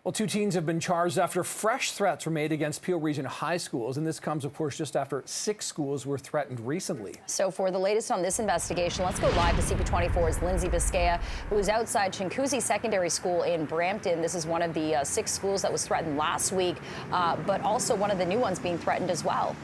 Well, two teens have been charged after fresh threats were made against Peel Region high schools. And this comes, of course, just after 6 schools were threatened recently. So for the latest on this investigation, let's go live to CP24's Lindsay Biscaya, who is outside Chinguacousy Secondary School in Brampton. This is one of the 6 schools that was threatened last week, but also one of the new ones being threatened as well.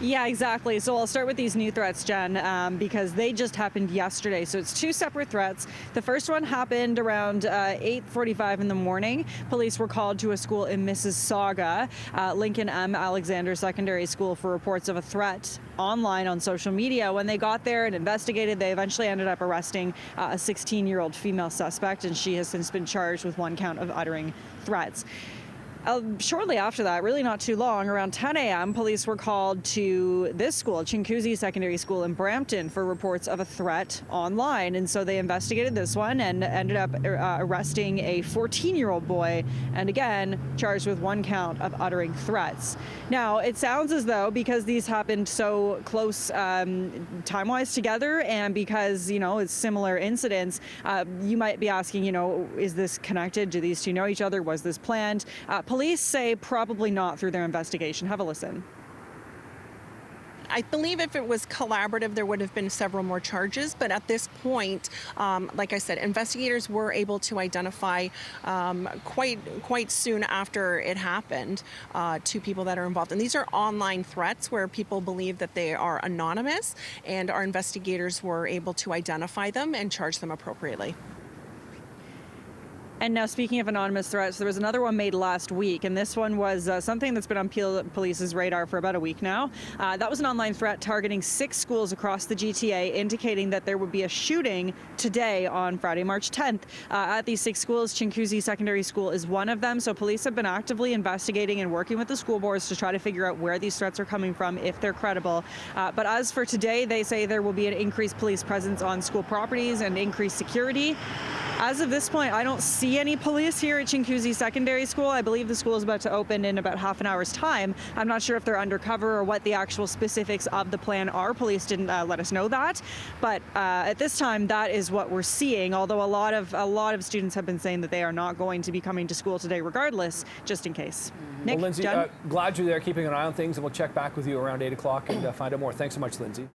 Yeah, exactly. So I'll start with these new threats, Jen, because they just happened yesterday. So it's 2 separate threats. The first one happened around 8:45 in the morning. Police were called to a school in Mississauga, Lincoln M. Alexander Secondary School, for reports of a threat online on social media. When they got there and investigated, they eventually ended up arresting a 16-year-old female suspect, and she has since been charged with 1 count of uttering threats. Shortly after that, really not too long, around 10 a.m., police were called to this school, Chinguacousy Secondary School in Brampton, for reports of a threat online. And so they investigated this one and ended up arresting a 14-year-old boy, and again, charged with 1 count of uttering threats. Now, it sounds as though, because these happened so close time-wise together, and because, it's similar incidents, you might be asking, is this connected? Do these two know each other? Was this planned? Police say probably not through their investigation. Have a listen. I believe if it was collaborative, there would have been several more charges. But at this point, like I said, investigators were able to identify quite soon after it happened 2 people that are involved. And these are online threats where people believe that they are anonymous, and our investigators were able to identify them and charge them appropriately. And now, speaking of anonymous threats, there was another one made last week, and this one was something that's been on Peel Police's radar for about a week now. That was an online threat targeting 6 schools across the GTA, indicating that there would be a shooting today on Friday, March 10th. At these 6 schools, Chinguacousy Secondary School is one of them, so police have been actively investigating and working with the school boards to try to figure out where these threats are coming from, if they're credible. But as for today, they say there will be an increased police presence on school properties and increased security. As of this point, I don't see any police here at Chinguacousy Secondary School. I believe the school is about to open in about half an hour's time. I'm not sure if they're undercover or what the actual specifics of the plan are. Police didn't let us know that. But at this time, that is what we're seeing, although a lot of students have been saying that they are not going to be coming to school today regardless, just in case. Nick, well, Lindsay, glad you're there keeping an eye on things, and we'll check back with you around 8 o'clock and find out more. Thanks so much, Lindsay.